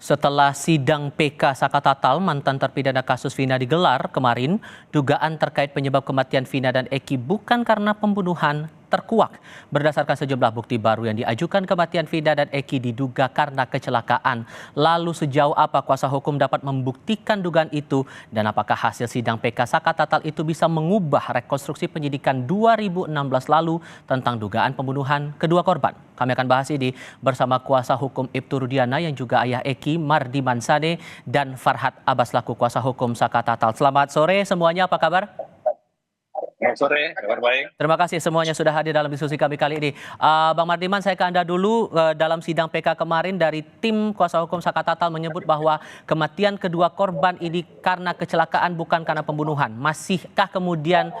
Setelah sidang PK Saka Tatal, mantan terpidana kasus Vina digelar kemarin, dugaan terkait penyebab kematian Vina dan Eki bukan karena pembunuhan terkuak. Berdasarkan sejumlah bukti baru yang diajukan, kematian Vina dan Eki diduga karena kecelakaan. Lalu sejauh apa kuasa hukum dapat membuktikan dugaan itu dan apakah hasil sidang PK Saka Tatal itu bisa mengubah rekonstruksi penyidikan 2016 lalu tentang dugaan pembunuhan kedua korban? Kami akan bahas ini bersama kuasa hukum Ibtu Rudiana yang juga ayah Eki, Mardi Mansane, dan Farhad Abbas laku kuasa hukum Saka Tatal. Selamat sore semuanya, apa kabar? Selamat sore, kabar baik. Terima kasih semuanya sudah hadir dalam diskusi kami kali ini. Bang Mardiman, saya ke Anda dulu. Dalam sidang PK kemarin dari tim kuasa hukum Saka Tatal menyebut bahwa kematian kedua korban ini karena kecelakaan bukan karena pembunuhan. Masihkah kemudian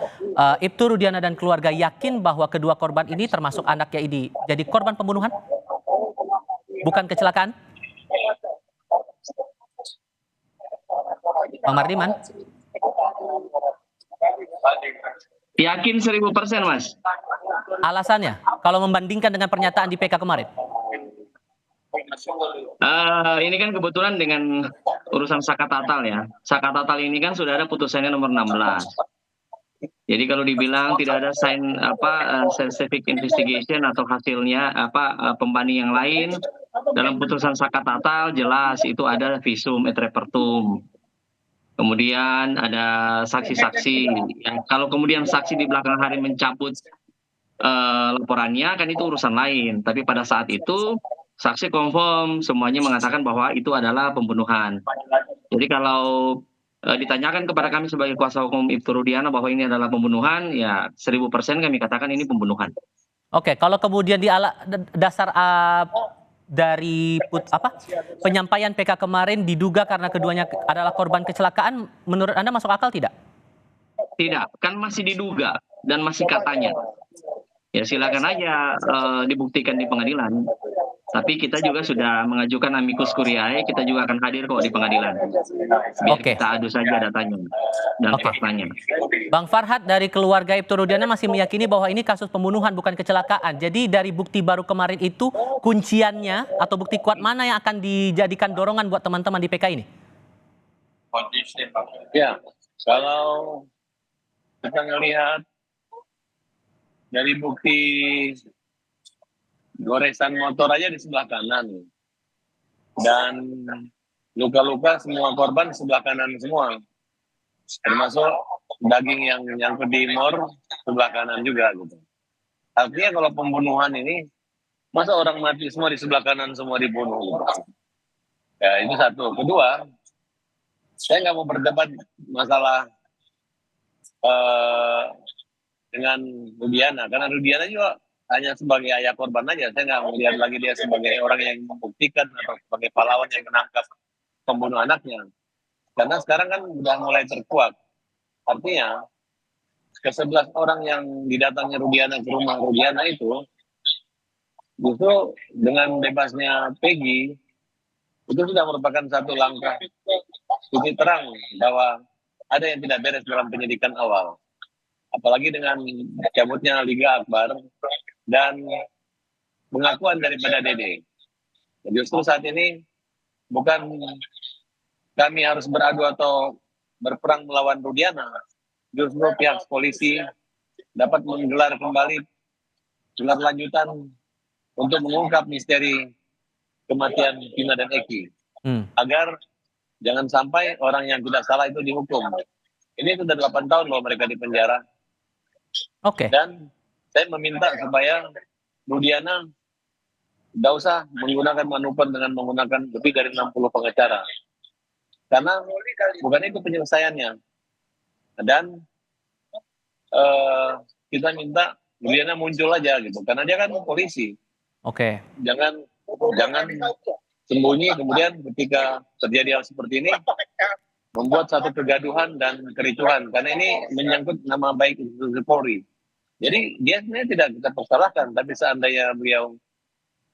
Ibtu Rudiana dan keluarga yakin bahwa kedua korban ini termasuk anaknya ini jadi korban pembunuhan? Bukan kecelakaan? Bang Mardiman? Yakin 1000%, Mas. Alasannya, kalau membandingkan dengan pernyataan di PK kemarin? Ini kan kebetulan dengan urusan Saka Tatal ya. Saka Tatal ini kan sudah ada putusannya nomor 16. Jadi kalau dibilang tidak ada scientific investigation atau hasilnya pembanding yang lain, dalam putusan Saka Tatal jelas itu ada visum et repertum. Kemudian ada saksi-saksi. Ya, kalau kemudian saksi di belakang hari mencabut laporannya kan itu urusan lain. Tapi pada saat itu saksi confirm semuanya mengatakan bahwa itu adalah pembunuhan. Jadi kalau ditanyakan kepada kami sebagai kuasa hukum Ibtu Rudiana bahwa ini adalah pembunuhan, ya 1000% kami katakan ini pembunuhan. Oke, kalau kemudian di dasar dari penyampaian PK kemarin diduga karena keduanya adalah korban kecelakaan, menurut Anda masuk akal tidak? Tidak, kan masih diduga dan masih katanya. Ya silakan aja dibuktikan di pengadilan. Tapi kita juga sudah mengajukan amicus curiae, kita juga akan hadir kok di pengadilan. Biar kita adu saja datanya dan faktanya. Bang Farhad, dari keluarga Ibtu Rudiana masih meyakini bahwa ini kasus pembunuhan bukan kecelakaan. Jadi dari bukti baru kemarin itu, kunciannya atau bukti kuat mana yang akan dijadikan dorongan buat teman-teman di PK ini? Ya, kalau kita melihat dari bukti goresan motor aja di sebelah kanan dan luka-luka semua korban sebelah kanan semua, termasuk daging yang nyangkut di mor sebelah kanan juga gitu. Artinya kalau pembunuhan ini masa orang mati semua di sebelah kanan semua dibunuh gitu. Ya itu satu. Kedua, saya nggak mau berdebat masalah dengan Rudiana karena Rudiana juga hanya sebagai ayah korban aja. Saya nggak melihat lagi dia sebagai orang yang membuktikan atau sebagai pahlawan yang menangkap pembunuh anaknya. Karena sekarang kan udah mulai terkuak. Artinya, ke-11 orang yang didatangi Rudiana ke rumah Rudiana itu, justru dengan bebasnya Peggy, itu sudah merupakan satu langkah titik terang bahwa ada yang tidak beres dalam penyidikan awal. Apalagi dengan cabutnya Liga Akbar dan pengakuan daripada Dede. Justru saat ini bukan kami harus beradu atau berperang melawan Rudiana. Justru pihak polisi dapat menggelar kembali gelar lanjutan untuk mengungkap misteri kematian Vina dan Eki. Agar jangan sampai orang yang tidak salah itu dihukum. Ini sudah 8 tahun loh mereka di penjara. Dan saya meminta supaya Rudiana tidak usah menggunakan manuver dengan menggunakan lebih dari 60 pengacara. Karena bukan itu penyelesaiannya. Dan kita minta Rudiana muncul aja gitu. Karena dia kan polisi. Jangan sembunyi kemudian ketika terjadi hal seperti ini membuat satu kegaduhan dan kericuhan. Karena ini menyangkut nama baik institusi Polri. Jadi dia sebenarnya tidak kita persalahkan, tapi seandainya beliau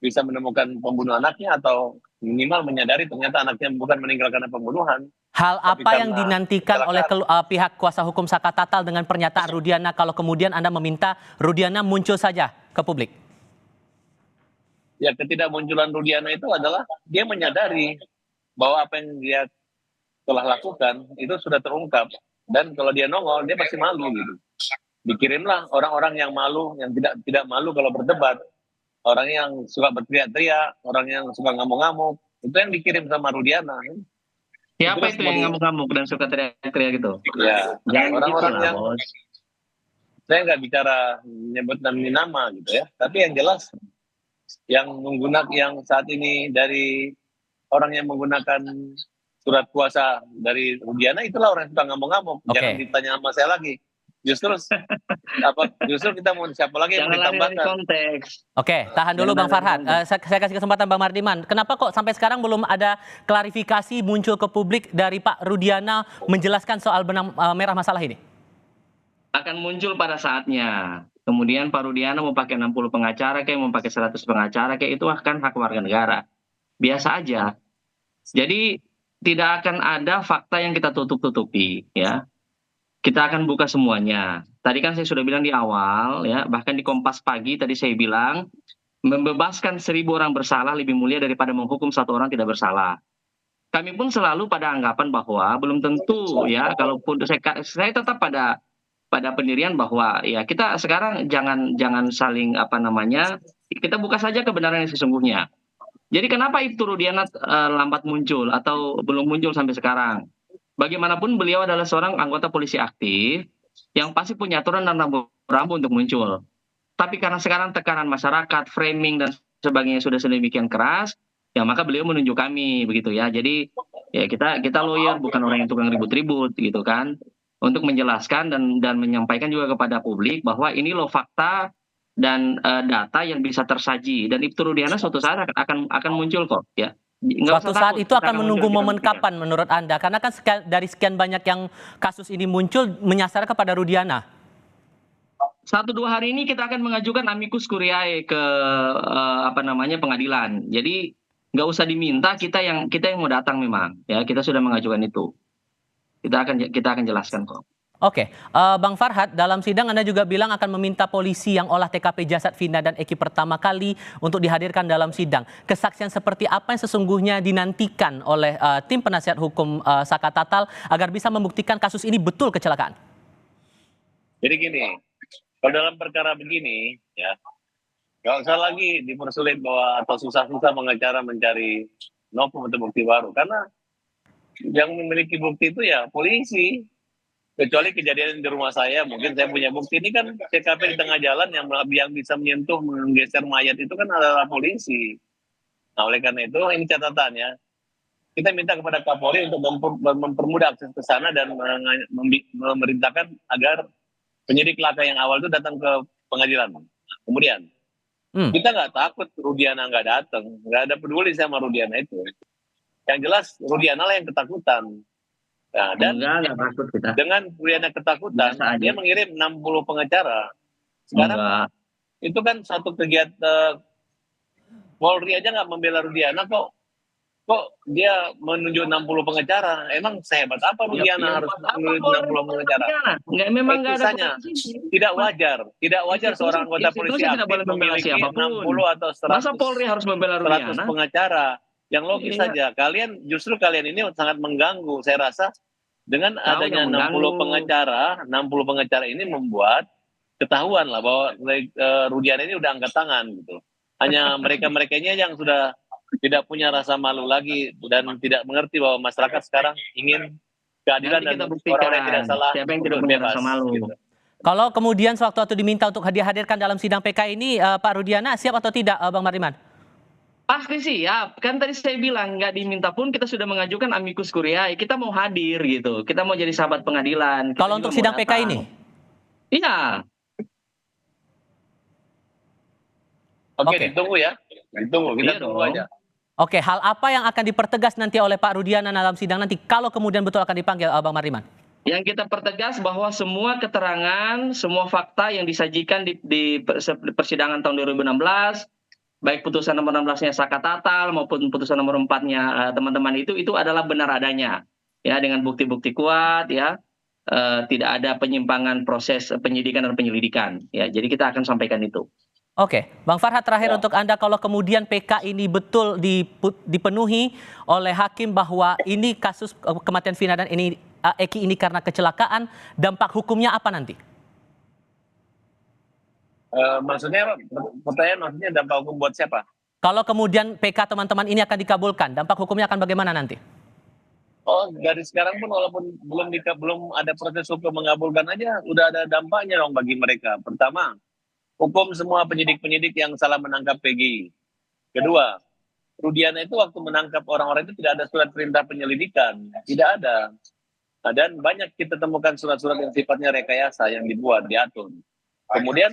bisa menemukan pembunuh anaknya atau minimal menyadari ternyata anaknya bukan meninggal karena pembunuhan. Hal apa yang dinantikan oleh pihak kuasa hukum Saka Tatal dengan pernyataan Rudiana kalau kemudian Anda meminta Rudiana muncul saja ke publik? Ya, ketidakmunculan Rudiana itu adalah dia menyadari bahwa apa yang dia telah lakukan itu sudah terungkap, dan kalau dia nongol dia pasti malu gitu. Dikirimlah orang-orang yang malu, yang tidak malu kalau berdebat, orang yang suka berteriak-teriak, orang yang suka ngamuk-ngamuk, itu yang dikirim sama Rudiana. Siapa Terus itu yang ngamuk-ngamuk dan suka teriak-teriak gitu? Ya, Jangan orang-orang gitu lah, yang Bos. saya nggak bicara menyebut nama gitu ya, tapi yang jelas yang menggunakan, yang saat ini dari orang yang menggunakan surat kuasa dari Rudiana, itulah orang yang suka ngamuk-ngamuk. Oke. Jangan ditanya sama saya lagi. Justru kita mau siapa lagi yang mau Jangan lari dari ditambahkan? konteks. Oke, tahan dulu Jangan Bang lari Farhad. dari konteks. Saya kasih kesempatan Bang Mardiman. Kenapa kok sampai sekarang belum ada klarifikasi muncul ke publik dari Pak Rudiana menjelaskan soal benang merah masalah ini? Akan muncul pada saatnya. Kemudian Pak Rudiana mau pakai 60 pengacara kayak mau pakai 100 pengacara kayak itu akan hak warga negara. Biasa aja. Jadi tidak akan ada fakta yang kita tutup-tutupi ya. Kita akan buka semuanya. Tadi kan saya sudah bilang di awal ya, bahkan di Kompas Pagi tadi saya bilang membebaskan 1000 orang bersalah lebih mulia daripada menghukum 1 orang tidak bersalah. Kami pun selalu pada anggapan bahwa belum tentu ya, kalaupun saya tetap pada pendirian bahwa ya kita sekarang jangan saling kita buka saja kebenaran yang sesungguhnya. Jadi kenapa itu Rudiana lambat muncul atau belum muncul sampai sekarang? Bagaimanapun beliau adalah seorang anggota polisi aktif yang pasti punya aturan dan rambu-rambu untuk muncul. Tapi karena sekarang tekanan masyarakat, framing dan sebagainya sudah sedemikian keras, ya maka beliau menunjuk kami begitu ya. Jadi ya kita lawyer, bukan orang yang tukang ribut-ribut gitu kan, untuk menjelaskan dan menyampaikan juga kepada publik bahwa ini loh fakta dan data yang bisa tersaji, dan Ibtu Rudiana suatu saat akan muncul kok ya. Suatu saat itu akan menunggu momen kapan menurut Anda? Karena kan dari sekian banyak yang kasus ini muncul menyasar kepada Rudiana. 1-2 hari ini kita akan mengajukan amicus curiae ke pengadilan. Jadi nggak usah diminta, kita yang mau datang memang ya, kita sudah mengajukan itu. Kita akan jelaskan kok. Oke, Bang Farhad, dalam sidang Anda juga bilang akan meminta polisi yang olah TKP jasad Vina dan Eki pertama kali untuk dihadirkan dalam sidang. Kesaksian seperti apa yang sesungguhnya dinantikan oleh tim penasihat hukum Saka Tatal agar bisa membuktikan kasus ini betul kecelakaan? Jadi gini, kalau dalam perkara begini, ya, nggak usah lagi dipersulit bahwa atau susah-susah pengacara mencari novum atau bukti baru, karena yang memiliki bukti itu ya polisi. Kecuali kejadian di rumah saya, mungkin saya punya bukti. Ini kan TKP di tengah jalan yang bisa menyentuh, menggeser mayat itu kan adalah polisi. Nah, oleh karena itu ini catatannya, kita minta kepada Kapolri untuk mempermudah akses ke sana dan memerintahkan agar penyidik laka yang awal itu datang ke pengadilan. Kemudian kita nggak takut Rudiana nggak datang, nggak ada peduli sama Rudiana itu. Yang jelas Rudiana lah yang ketakutan. Nah, dan takut kita. Dengan Rudiana ketakutan, dia mengirim 60 pengacara. Sekarang itu kan satu kegiatan Polri aja nggak membela Rudiana kok dia menunjuk 60 pengacara. Emang sehebat apa Rudiana harus menunjuk 60 pengacara? Memang nggak ada. Tidak wajar seorang anggota polisi aktif memiliki 60 atau 100. Masa Polri harus membela Rudiana? 100 pengacara. Yang logis saja, kalian ini sangat mengganggu. Saya rasa dengan adanya 60 pengacara ini membuat ketahuan lah bahwa Rudiana ini udah angkat tangan gitu. Hanya mereka-merekanya yang sudah tidak punya rasa malu lagi dan tidak mengerti bahwa masyarakat sekarang ingin keadilan dan orang yang tidak salah. Siapa yang tidak punya rasa malu? Gitu. Kalau kemudian sewaktu diminta untuk dihadirkan dalam sidang PK ini, Pak Rudiana siap atau tidak, Bang Mardiman? Pasti siap, kan tadi saya bilang nggak diminta pun kita sudah mengajukan amicus curiae, kita mau hadir gitu, kita mau jadi sahabat pengadilan. Kalau untuk sidang PK ini? Iya. Oke, ditunggu ya, kita tunggu aja. Oke, hal apa yang akan dipertegas nanti oleh Pak Rudiana dalam sidang nanti kalau kemudian betul akan dipanggil, Bang Mardiman? Yang kita pertegas bahwa semua keterangan, semua fakta yang disajikan di persidangan tahun 2016, baik putusan nomor 16-nya Saka Tatal maupun putusan nomor 4-nya teman-teman itu adalah benar adanya ya, dengan bukti-bukti kuat ya, tidak ada penyimpangan proses penyidikan dan penyelidikan ya, jadi kita akan sampaikan itu. Oke, Bang Farhad terakhir Ya. untuk Anda, kalau kemudian PK ini betul dipenuhi oleh hakim bahwa ini kasus kematian Vina dan ini Eki ini karena kecelakaan, dampak hukumnya apa nanti? Maksudnya apa? Pertanyaan maksudnya dampak hukum buat siapa? Kalau kemudian PK teman-teman ini akan dikabulkan, dampak hukumnya akan bagaimana nanti? Oh, dari sekarang pun walaupun belum ada proses hukum mengabulkan aja, udah ada dampaknya dong bagi mereka. Pertama, hukum semua penyidik-penyidik yang salah menangkap PGI. Kedua, Rudiana itu waktu menangkap orang-orang itu tidak ada surat perintah penyelidikan, tidak ada. Nah, dan banyak kita temukan surat-surat yang sifatnya rekayasa yang dibuat, diatur. Kemudian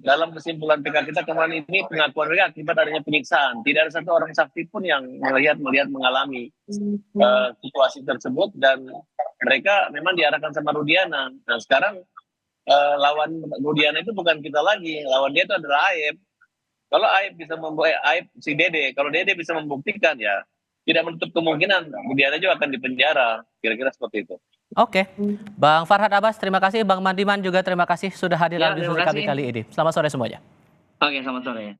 dalam kesimpulan PK kita kemarin ini pengakuan mereka akibat adanya penyiksaan. Tidak ada satu orang saksi pun yang melihat mengalami situasi tersebut dan mereka memang diarahkan sama Rudiana. Nah sekarang lawan Rudiana itu bukan kita lagi, lawan dia itu adalah Aib. Kalau Aib bisa membuat Aib si Dede, kalau Dede bisa membuktikan ya tidak menutup kemungkinan Rudiana juga akan dipenjara. Kira-kira seperti itu. Oke, Bang Farhad Abbas, terima kasih. Bang Mandiman juga terima kasih sudah hadir Ya, dalam diskusi kami kali ini. Selamat sore semuanya. Oke, selamat sore.